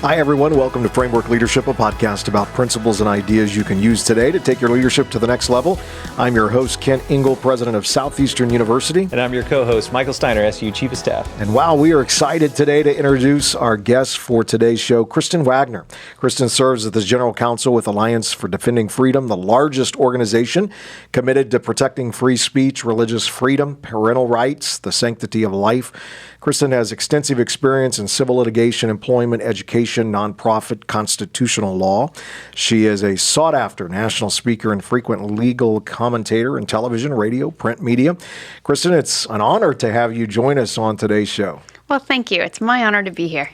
Hi, everyone. Welcome to Framework Leadership, a podcast about principles and ideas you can use today to take your leadership to the next level. I'm your host, Kent Ingle, president of Southeastern University. And I'm your co-host, Michael Steiner, SU Chief of Staff. And wow, we are excited today to introduce our guest for today's show, Kristen Wagner. Kristen serves as the General Counsel with Alliance for Defending Freedom, the largest organization committed to protecting free speech, religious freedom, parental rights, the sanctity of life. Kristen has extensive experience in civil litigation, employment, education, nonprofit, constitutional law. She is a sought-after national speaker and frequent legal commentator in television, radio, print media. Kristen, it's an honor to have you join us on today's show. Well, thank you. It's my honor to be here.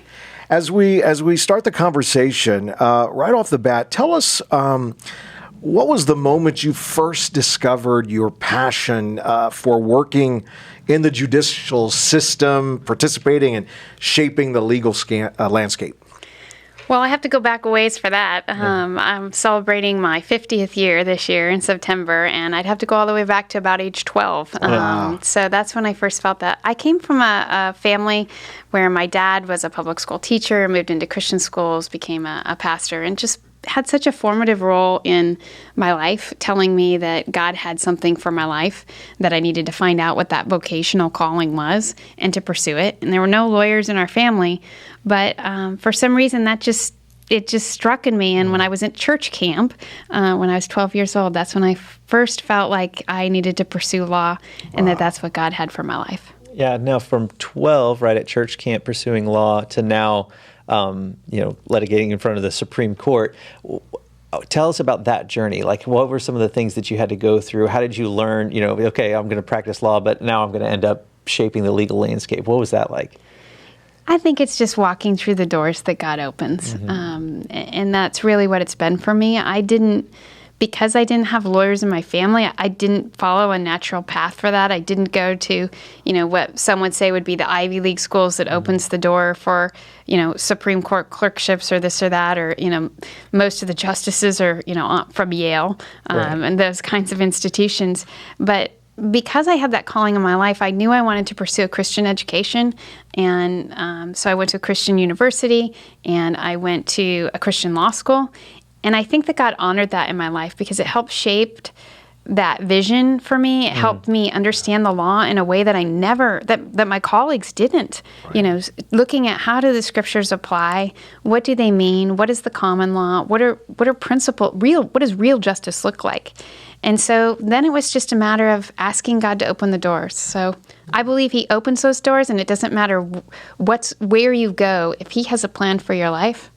As we start the conversation, right off the bat, tell us what was the moment you first discovered your passion for working in the judicial system, participating and shaping the legal landscape? Well, I have to go back a ways for that. I'm celebrating my 50th year this year in September, and I'd have to go all the way back to about age 12. Wow. So that's when I first felt that. I came from a family where my dad was a public school teacher, moved into Christian schools, became a pastor, and just had such a formative role in my life, telling me that God had something for my life, that I needed to find out what that vocational calling was and to pursue it. And there were no lawyers in our family, but for some reason it just struck in me. And when I was at church camp, when I was 12 years old, that's when I first felt like I needed to pursue law and that's what God had for my life. Yeah, now from 12, right, at church camp pursuing law to now litigating in front of the Supreme Court. Tell us about that journey. Like, what were some of the things that you had to go through? How did you learn, okay, I'm going to practice law, but now I'm going to end up shaping the legal landscape? What was that like? I think it's just walking through the doors that God opens. And that's really what it's been for me. Because I didn't have lawyers in my family, I didn't follow a natural path for that. I didn't go to, what some would say would be the Ivy League schools that opens the door for, Supreme Court clerkships or this or that, or, most of the justices are, from Yale and those kinds of institutions. But because I had that calling in my life, I knew I wanted to pursue a Christian education. And so I went to a Christian university and I went to a Christian law school. And I think that God honored that in my life because it helped shape that vision for me. It helped me understand the law in a way that that my colleagues didn't. Right. Looking at how do the scriptures apply? What do they mean? What is the common law? What are what does real justice look like? And so then it was just a matter of asking God to open the doors. So I believe He opens those doors, and it doesn't matter where you go. If He has a plan for your life,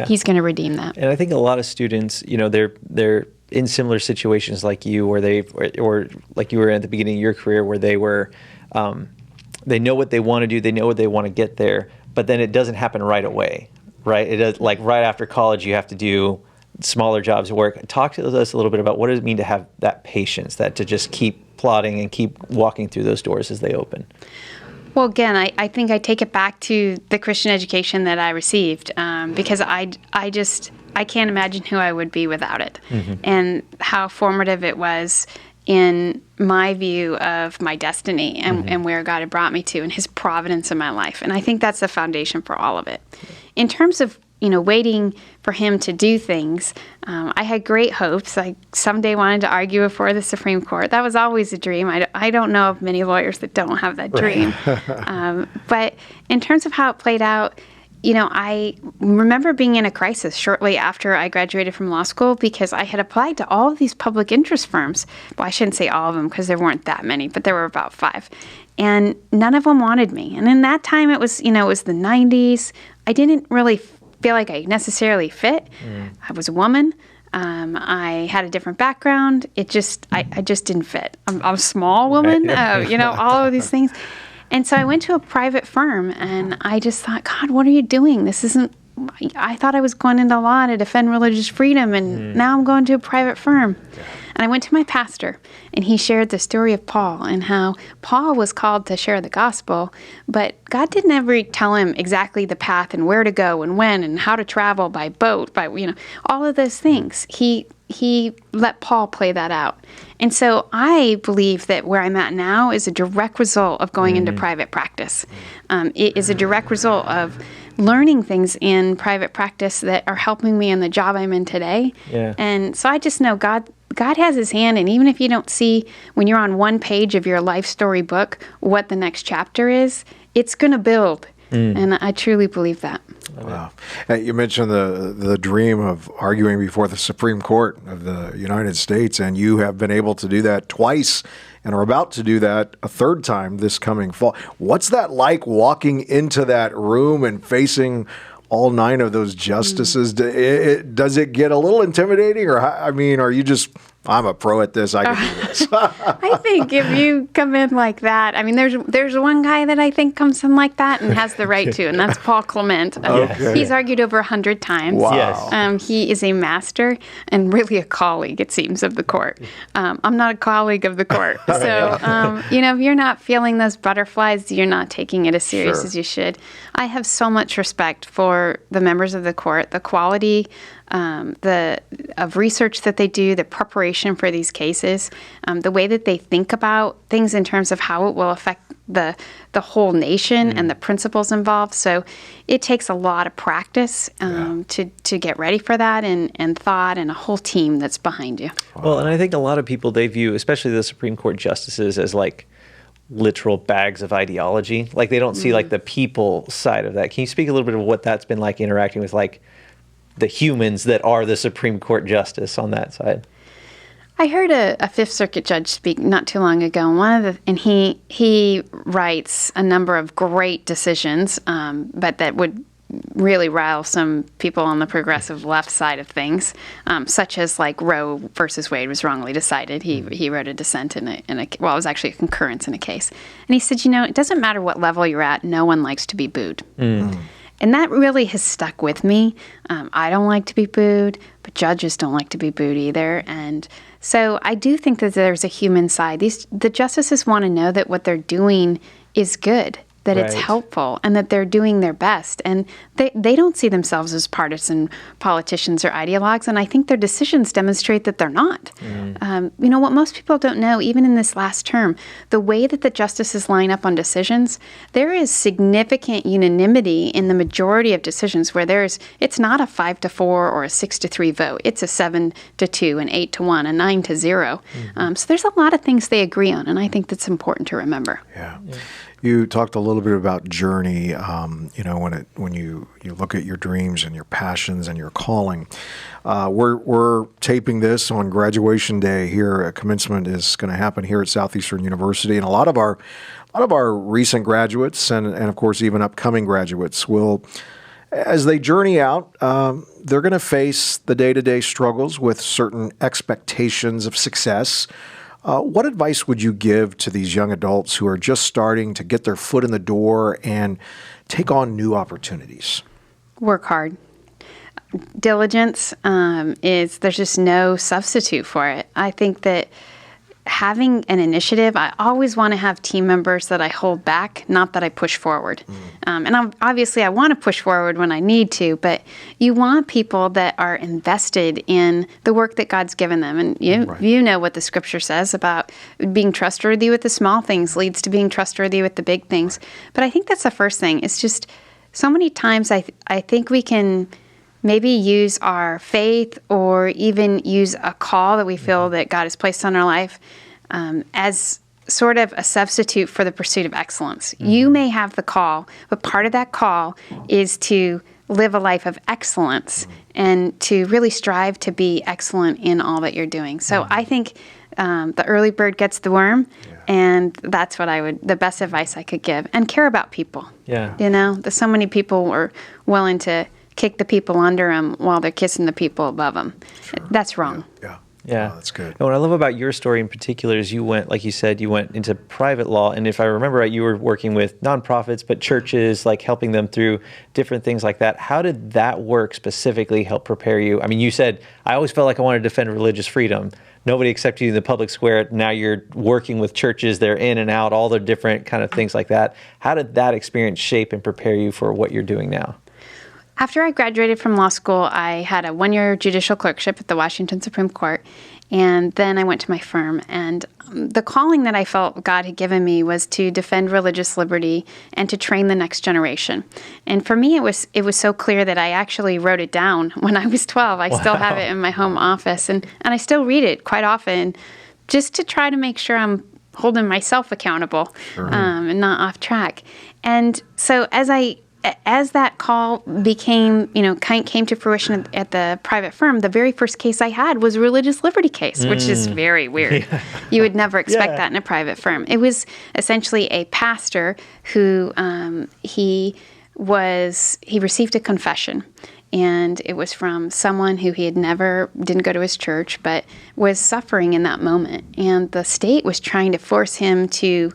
He's going to redeem that. And I think a lot of students, they're in similar situations like you, or like you were at the beginning of your career, where they were, they know what they want to do, they know what they want to get there, but then it doesn't happen right away, right? It does, like right after college, you have to do smaller jobs at work. Talk to us a little bit about what does it mean to have that patience, that to just keep plodding and keep walking through those doors as they open. Well, again, I think I take it back to the Christian education that I received because I can't imagine who I would be without it, and how formative it was in my view of my destiny and where God had brought me to and His providence in my life. And I think that's the foundation for all of it. In terms of waiting for Him to do things, I had great hopes. I someday wanted to argue before the Supreme Court. That was always a dream. I don't know of many lawyers that don't have that dream. But in terms of how it played out, I remember being in a crisis shortly after I graduated from law school because I had applied to all of these public interest firms. Well, I shouldn't say all of them because there weren't that many, but there were about 5. And none of them wanted me. And in that time, it was the 90s. I didn't really feel like I necessarily fit. I was a woman. I had a different background. I just didn't fit. I'm a small woman, all of these things. And so I went to a private firm and I just thought, God, what are you doing? I thought I was going into law to defend religious freedom, and now I'm going to a private firm. And I went to my pastor, and he shared the story of Paul and how Paul was called to share the gospel, but God didn't ever tell him exactly the path and where to go and when and how to travel by boat, all of those things. He let Paul play that out. And so I believe that where I'm at now is a direct result of going into private practice. It is a direct result of learning things in private practice that are helping me in the job I'm in today. Yeah. And so I just know God has his hand, and even if you don't see when you're on one page of your life story book what the next chapter is, it's going to build. And I truly believe that. Wow. You mentioned the dream of arguing before the Supreme Court of the United States, and you have been able to do that twice and are about to do that a third time this coming fall. What's that like, walking into that room and facing all 9 of those justices? Does it get a little intimidating, or are you just, I'm a pro at this, I can do this? I think if you come in like that, there's one guy that I think comes in like that and has the right to, and that's Paul Clement. Okay. He's argued over 100 times. Wow. Yes. He is a master and really a colleague, it seems, of the court. I'm not a colleague of the court. So, if you're not feeling those butterflies, you're not taking it as serious Sure. as you should. I have so much respect for the members of the court, the quality of research that they do, the preparation for these cases, the way that they think about things in terms of how it will affect the whole nation and the principles involved. So it takes a lot of practice to get ready for that, and thought, and a whole team that's behind you. Well, and I think a lot of people, they view, especially the Supreme Court justices, as like literal bags of ideology. Like they don't see like the people side of that. Can you speak a little bit of what that's been like interacting with like the humans that are the Supreme Court justice on that side? I heard a Fifth Circuit judge speak not too long ago, and he writes a number of great decisions, but that would really rile some people on the progressive left side of things, such as like Roe versus Wade was wrongly decided. He wrote a dissent in a it was actually a concurrence in a case, and he said, it doesn't matter what level you're at, no one likes to be booed. And that really has stuck with me. I don't like to be booed, but judges don't like to be booed either. And so I do think that there's a human side. The justices want to know that what they're doing is good, that it's Right. helpful, and that they're doing their best. And they don't see themselves as partisan politicians or ideologues, and I think their decisions demonstrate that they're not. What most people don't know, even in this last term, the way that the justices line up on decisions, there is significant unanimity in the majority of decisions where it's not a 5-4 or a 6-3 vote. It's a 7-2, an 8-1, a 9-0. So there's a lot of things they agree on, and I think that's important to remember. Yeah. You talked a little bit about journey. When you look at your dreams and your passions and your calling. We're taping this on graduation day here. Commencement is going to happen here at Southeastern University, and a lot of our recent graduates and of course even upcoming graduates will, as they journey out, they're going to face the day-to-day struggles with certain expectations of success. What advice would you give to these young adults who are just starting to get their foot in the door and take on new opportunities? Work hard. Diligence there's just no substitute for it. I think that having an initiative, I always want to have team members that I hold back, not that I push forward. And obviously I want to push forward when I need to, but you want people that are invested in the work that God's given them. And you know what the scripture says about being trustworthy with the small things leads to being trustworthy with the big things. But I think that's the first thing. It's just so many times I think we can maybe use our faith or even use a call that we feel that God has placed on our life as sort of a substitute for the pursuit of excellence. You may have the call, but part of that call is to live a life of excellence and to really strive to be excellent in all that you're doing. So I think the early bird gets the worm, and that's the best advice I could give. And care about people. Yeah. There's so many people are willing to kick the people under them while they're kissing the people above them. Sure. That's wrong. Yeah. Oh, that's good. And what I love about your story in particular is you went, like you said, you went into private law. And if I remember right, you were working with nonprofits, but churches, like helping them through different things like that. How did that work specifically help prepare you? I mean, you said, I always felt like I wanted to defend religious freedom. Nobody accepted you in the public square. Now you're working with churches. They're in and out, all the different kind of things like that. How did that experience shape and prepare you for what you're doing now? After I graduated from law school, I had a one-year judicial clerkship at the Washington Supreme Court, And then I went to my firm, and the calling that I felt God had given me was to defend religious liberty and to train the next generation. And for me, it was so clear that I actually wrote it down when I was 12. I still have it in my home office, and I still read it quite often just to try to make sure I'm holding myself accountable and not off track. And so as that call became, came to fruition at the private firm, the very first case I had was a religious liberty case, which is very weird. Yeah. You would never expect that in a private firm. It was essentially a pastor who he received a confession, and it was from someone who he didn't go to his church, but was suffering in that moment. And the state was trying to force him to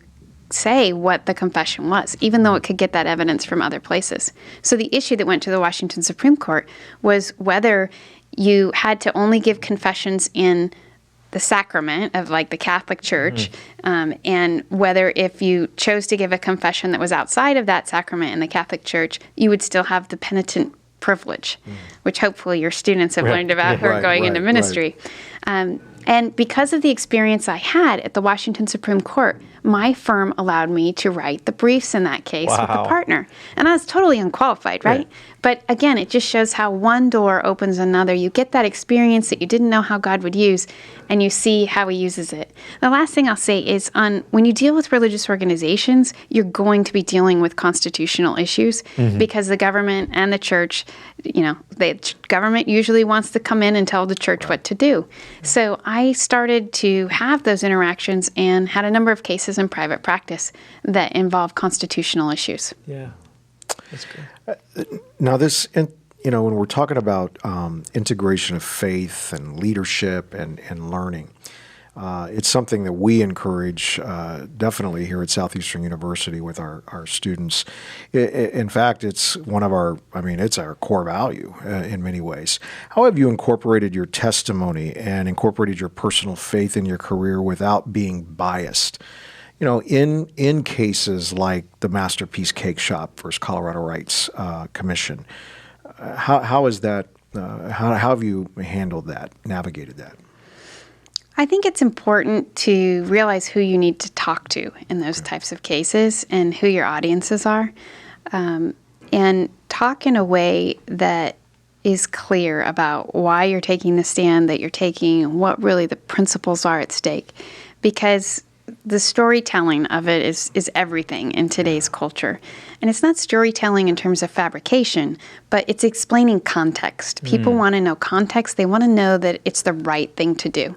say what the confession was, even though it could get that evidence from other places. So the issue that went to the Washington Supreme Court was whether you had to only give confessions in the sacrament of like the Catholic Church, and whether if you chose to give a confession that was outside of that sacrament in the Catholic Church, you would still have the penitent privilege, which hopefully your students have learned about who are going into ministry. And because of the experience I had at the Washington Supreme Court, my firm allowed me to write the briefs in that case with the partner. And I was totally unqualified, right? But again, it just shows how one door opens another. You get that experience that you didn't know how God would use, and you see how he uses it. The last thing I'll say is when you deal with religious organizations, you're going to be dealing with constitutional issues because the government and the church, the government usually wants to come in and tell the church what to do. So I started to have those interactions and had a number of cases in private practice that involve constitutional issues. Yeah, that's good. Now, when we're talking about integration of faith and leadership and learning, it's something that we encourage definitely here at Southeastern University with our students. In fact, it's it's our core value in many ways. How have you incorporated your testimony and incorporated your personal faith in your career without being biased? In cases like the Masterpiece Cake Shop versus Colorado Rights Commission, how is that? How have you handled that, navigated that? I think it's important to realize who you need to talk to in those types of cases and who your audiences are, and talk in a way that is clear about why you're taking the stand that you're taking and what really the principles are at stake, because the storytelling of it is everything in today's culture. And it's not storytelling in terms of fabrication, but it's explaining context. People want to know context. They want to know that it's the right thing to do.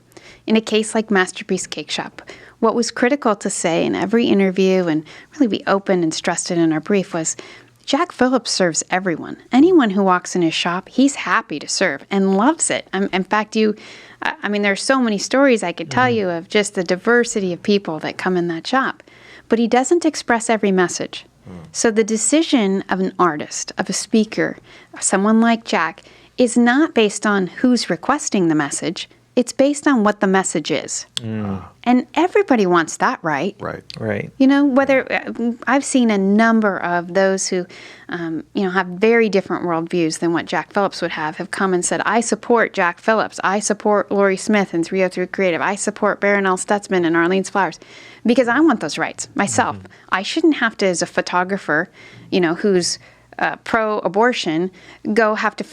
In a case like Masterpiece Cake Shop, what was critical to say in every interview, and really we opened and stressed it in our brief, was Jack Phillips serves everyone. Anyone who walks in his shop, he's happy to serve and loves it. In fact, there are so many stories I could tell you of just the diversity of people that come in that shop. But he doesn't express every message. So the decision of an artist, of a speaker, someone like Jack, is not based on who's requesting the message. It's based on what the message is. And everybody wants that, right? Right. Whether I've seen a number of those who, have very different worldviews than what Jack Phillips would have come and said, I support Jack Phillips. I support Lori Smith and 303 Creative. I support Baron L. Stutzman and Arlene's Flowers because I want those rights myself. I shouldn't have to, as a photographer, who's pro-abortion, have to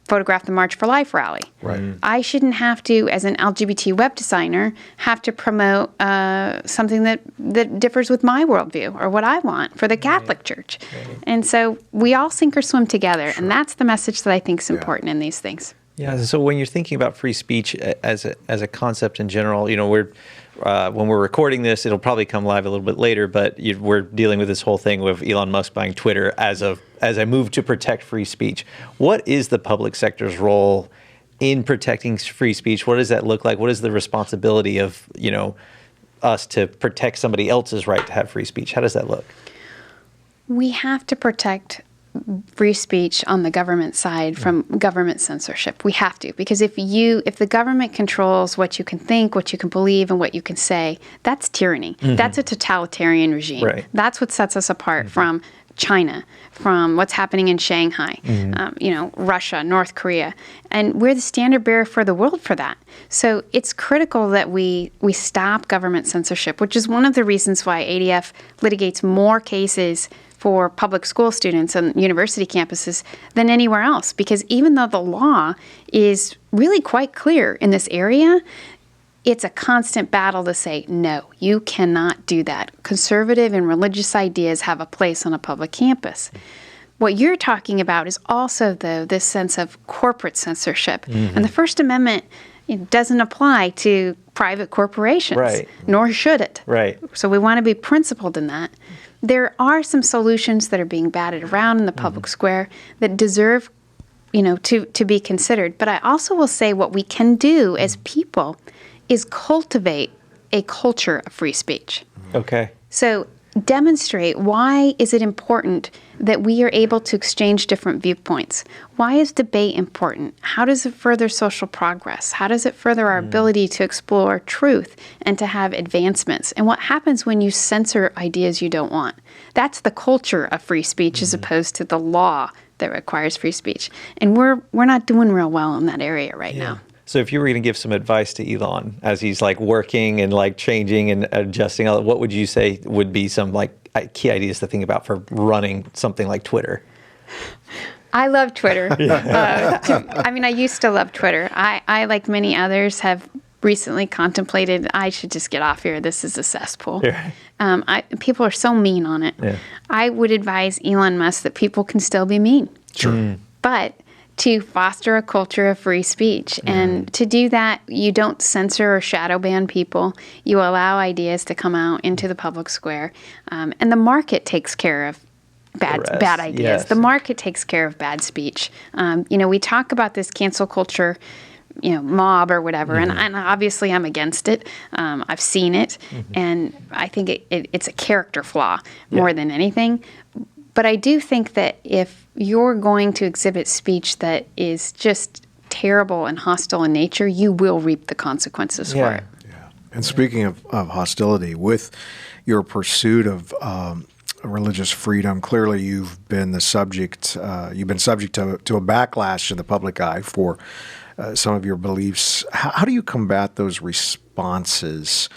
photograph the March for Life rally. Right. I shouldn't have to, as an LGBT web designer, have to promote something that differs with my worldview or what I want for the Catholic Church. Right. And so we all sink or swim together, and that's the message that I think is important in these things. Yeah. So when you're thinking about free speech as a concept in general, when we're recording this, it'll probably come live a little bit later, but we're dealing with this whole thing with Elon Musk buying Twitter as a move to protect free speech. What is the public sector's role in protecting free speech? What does that look like? What is the responsibility of, us to protect somebody else's right to have free speech? How does that look? We have to protect free speech on the government side from government censorship. We have to, because if the government controls what you can think, what you can believe, and what you can say, that's tyranny. That's a totalitarian regime. Right. That's what sets us apart from China, from what's happening in Shanghai, Russia, North Korea. And we're the standard bearer for the world for that. So it's critical that we stop government censorship, which is one of the reasons why ADF litigates more cases for public school students on university campuses than anywhere else. Because even though the law is really quite clear in this area, it's a constant battle to say, no, you cannot do that. Conservative and religious ideas have a place on a public campus. What you're talking about is also, though, this sense of corporate censorship. And the First Amendment doesn't apply to private corporations, Right. nor should it. Right. So we want to be principled in that. There are some solutions that are being batted around in the public square that deserve, to be considered. But I also will say what we can do as people is cultivate a culture of free speech. Okay. So demonstrate, why is it important that we are able to exchange different viewpoints? Why is debate important? How does it further social progress? How does it further our ability to explore truth and to have advancements? And what happens when you censor ideas you don't want? That's the culture of free speech as opposed to the law that requires free speech. And we're not doing real well in that area right now. So if you were going to give some advice to Elon as he's like working and like changing and adjusting, what would you say would be some like key ideas to think about for running something like Twitter? I love Twitter. I used to love Twitter. I, like many others, have recently contemplated, I should just get off here. This is a cesspool. Yeah. People are so mean on it. Yeah. I would advise Elon Musk that people can still be mean. Sure. But to foster a culture of free speech. And to do that, you don't censor or shadow ban people. You allow ideas to come out into the public square. And the market takes care of bad ideas. Yes. The market takes care of bad speech. We talk about this cancel culture, mob or whatever, and obviously I'm against it. I've seen it, and I think it's a character flaw more than anything. But I do think that if you're going to exhibit speech that is just terrible and hostile in nature, you will reap the consequences for it. Yeah. And speaking of hostility, with your pursuit of religious freedom, clearly you've been subject to a backlash in the public eye for some of your beliefs. How do you combat those responses?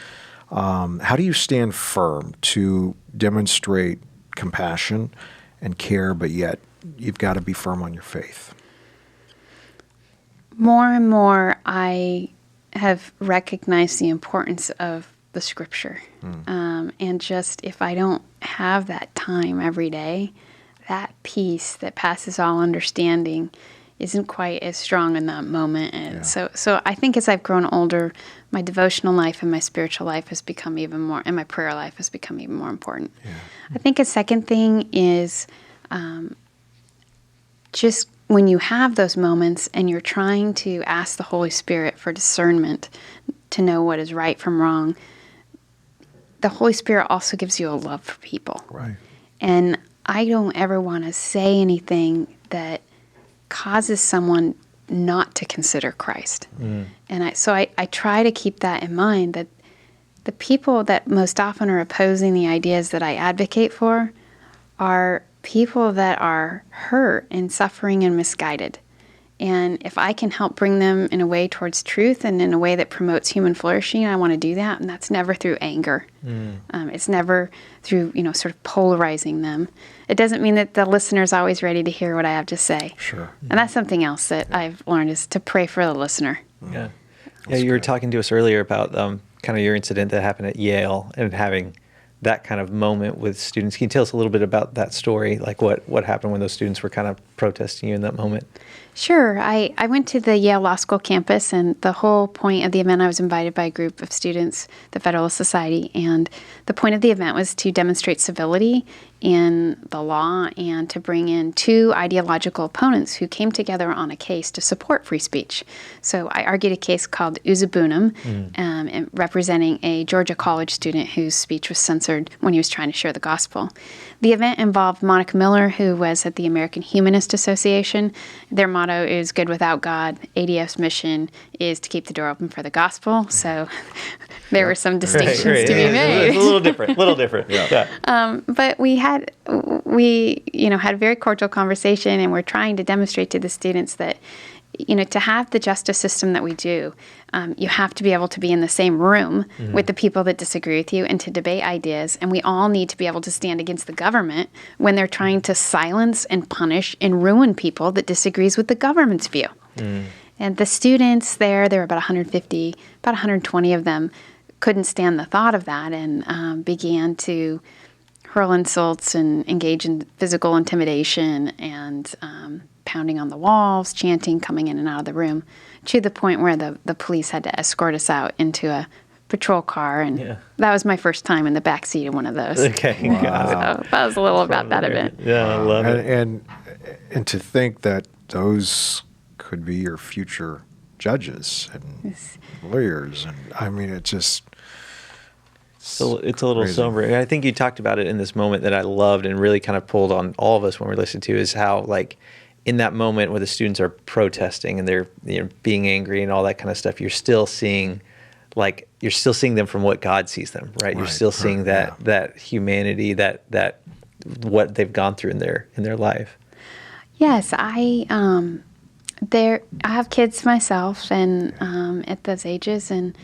How do you stand firm to demonstrate compassion and care, but yet you've got to be firm on your faith? More and more, I have recognized the importance of the Scripture. And just, if I don't have that time every day, that peace that passes all understanding isn't quite as strong in that moment. And so I think as I've grown older, my devotional life and my spiritual life has become even more, and my prayer life has become even more important. Yeah. I think a second thing is just when you have those moments and you're trying to ask the Holy Spirit for discernment to know what is right from wrong, the Holy Spirit also gives you a love for people. Right. And I don't ever want to say anything that causes someone not to consider Christ. And I try to keep that in mind, that the people that most often are opposing the ideas that I advocate for are people that are hurt and suffering and misguided. And if I can help bring them in a way towards truth and in a way that promotes human flourishing, I want to do that. And that's never through anger. It's never through, sort of polarizing them. It doesn't mean that the listener's always ready to hear what I have to say. Sure. And that's something else that I've learned, is to pray for the listener. Yeah. You were talking to us earlier about kind of your incident that happened at Yale and having that kind of moment with students. Can you tell us a little bit about that story? Like what happened when those students were kind of protesting you in that moment? Sure. I went to the Yale Law School campus, and the whole point of the event, I was invited by a group of students, the Federalist Society, and the point of the event was to demonstrate civility in the law and to bring in two ideological opponents who came together on a case to support free speech. So I argued a case called Uzabunum, representing a Georgia college student whose speech was censored when he was trying to share the gospel. The event involved Monica Miller, who was at the American Humanist Association. Their motto is good without God. ADF's mission is to keep the door open for the gospel. So there were some distinctions to be made. It's a little different. Yeah. But we had had a very cordial conversation, and we're trying to demonstrate to the students that, to have the justice system that we do, you have to be able to be in the same room with the people that disagree with you and to debate ideas. And we all need to be able to stand against the government when they're trying to silence and punish and ruin people that disagrees with the government's view. And the students there were about 150, about 120 of them, couldn't stand the thought of that and began to hurl insults and engage in physical intimidation and pounding on the walls, chanting, coming in and out of the room, to the point where the police had to escort us out into a patrol car. And that was my first time in the back seat of one of those. Okay, got it. So that was a little about that event. Yeah, I love it. And to think that those could be your future judges and lawyers, and I mean, it just. So it's a little crazy. somber. And I think you talked about it in this moment that I loved and really kind of pulled on all of us when we listened to, is how, like, in that moment where the students are protesting and they're being angry and all that kind of stuff, you're still seeing them from what God sees them, right? You're still seeing that humanity, that what they've gone through in their life. Yes, I have kids myself, and at those ages, and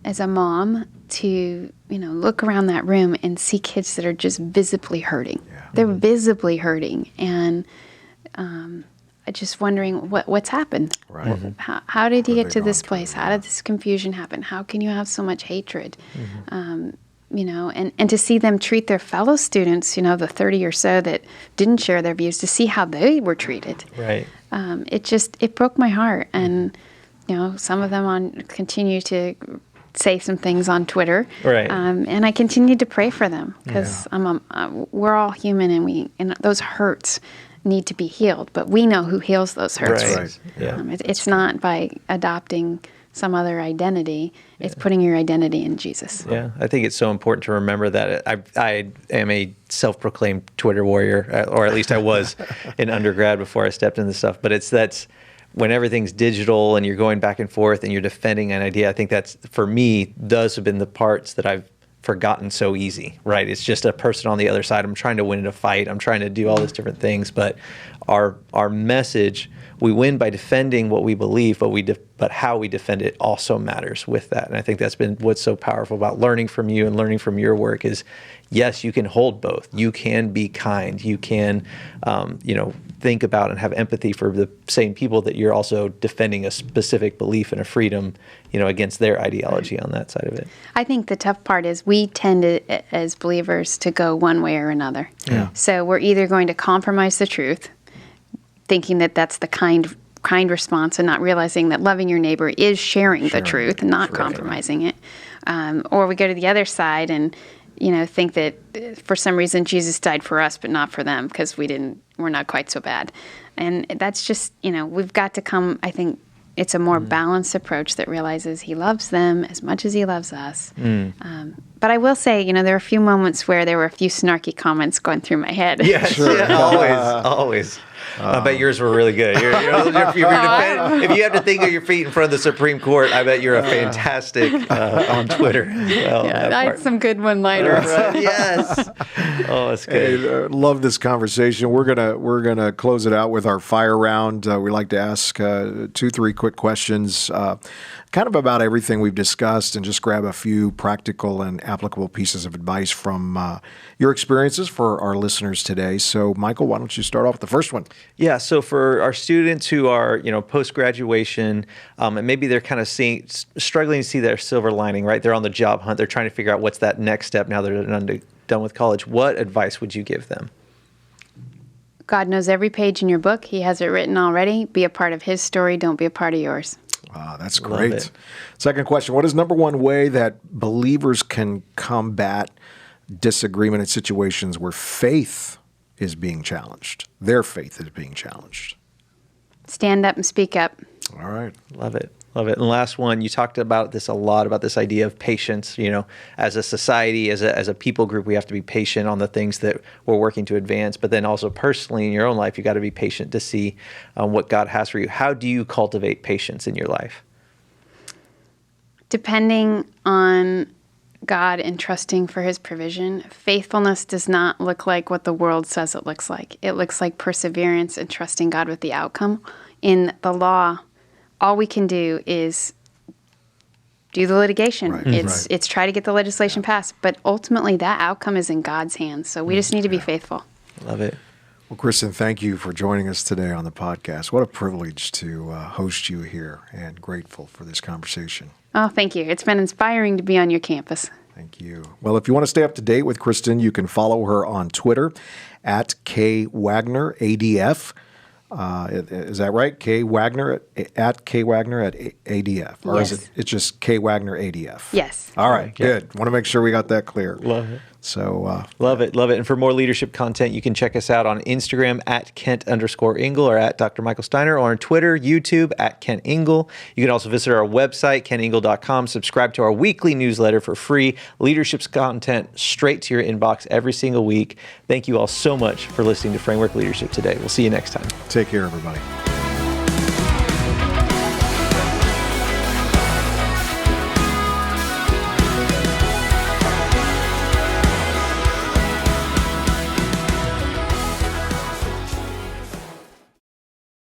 as a mom, to look around that room and see kids that are just visibly hurting. They're visibly hurting, and just wondering what's happened. Right. How did you What get have to they this gone place? through? How did this confusion happen? How can you have so much hatred? And to see them treat their fellow students, the 30 or so that didn't share their views, to see how they were treated. Right. It broke my heart. And, some of them continue to say some things on Twitter. Right. And I continued to pray for them, because we're all human, and those hurts need to be healed. But we know who heals those hurts. Right. Yeah. It's not by adopting some other identity. It's putting your identity in Jesus. Yeah, I think it's so important to remember that I am a self-proclaimed Twitter warrior, or at least I was in undergrad before I stepped into this stuff. But that's when everything's digital and you're going back and forth and you're defending an idea. I think that's, for me, those have been the parts that I've forgotten so easy, right? It's just a person on the other side. I'm trying to win in a fight. I'm trying to do all these different things. But our message, we win by defending what we believe, but how we defend it also matters with that. And I think that's been what's so powerful about learning from you and learning from your work is, yes, you can hold both. You can be kind. You can, think about and have empathy for the same people that you're also defending a specific belief and a freedom, against their ideology on that side of it. I think the tough part is we tend to, as believers, to go one way or another. Yeah. So we're either going to compromise the truth, thinking that that's the kind response, and not realizing that loving your neighbor is sharing the truth and not compromising it. Or we go to the other side and think that for some reason Jesus died for us but not for them because we're not quite so bad. And that's just, we've got to come, I think it's a more balanced approach that realizes he loves them as much as he loves us. But I will say, there are a few moments where there were a few snarky comments going through my head. Yes, always. I bet yours were really good. If you have to think of your feet in front of the Supreme Court, I bet you're a fantastic on Twitter as well. Yeah, I had some good one-liners. Right, yes. Oh, that's good. Hey, love this conversation. We're gonna close it out with our fire round. We like to ask 2-3 quick questions, kind of about everything we've discussed, and just grab a few practical and applicable pieces of advice from your experiences for our listeners today. So, Michael, why don't you start off with the first one? Yeah, so for our students who are, post-graduation, and maybe they're kind of struggling to see their silver lining, right? They're on the job hunt. They're trying to figure out what's that next step now they're done with college. What advice would you give them? God knows every page in your book. He has it written already. Be a part of his story. Don't be a part of yours. That's Love great. it. Second question, what is number one way that believers can combat disagreement in situations where faith is being challenged? Their faith is being challenged. Stand up and speak up. All right. Love it. Love it. And last one, you talked about this a lot, about this idea of patience. As a society, as a people group, we have to be patient on the things that we're working to advance. But then also personally in your own life, you got to be patient to see what God has for you. How do you cultivate patience in your life? Depending on God and trusting for his provision, faithfulness does not look like what the world says it looks like. It looks like perseverance and trusting God with the outcome. In the law, all we can do is do the litigation. Right, It's try to get the legislation passed, but ultimately that outcome is in God's hands. So we just need to be faithful. Love it. Well, Kristen, thank you for joining us today on the podcast. What a privilege to host you here, and grateful for this conversation. Oh, thank you. It's been inspiring to be on your campus. Thank you. Well, if you want to stay up to date with Kristen, you can follow her on Twitter at KWagnerADF. Is that right? K Wagner at ADF, or Yes. is it's just K Wagner ADF? Yes. All right, Yeah. good. Want to make sure we got that clear. Love it. So Love it. Love it. And for more leadership content, you can check us out on Instagram at Kent_Ingle or at Dr. Michael Steiner, or on Twitter, YouTube at Kent Ingle. You can also visit our website, kentingle.com. Subscribe to our weekly newsletter for free leadership content straight to your inbox every single week. Thank you all so much for listening to Framework Leadership today. We'll see you next time. take care, everybody.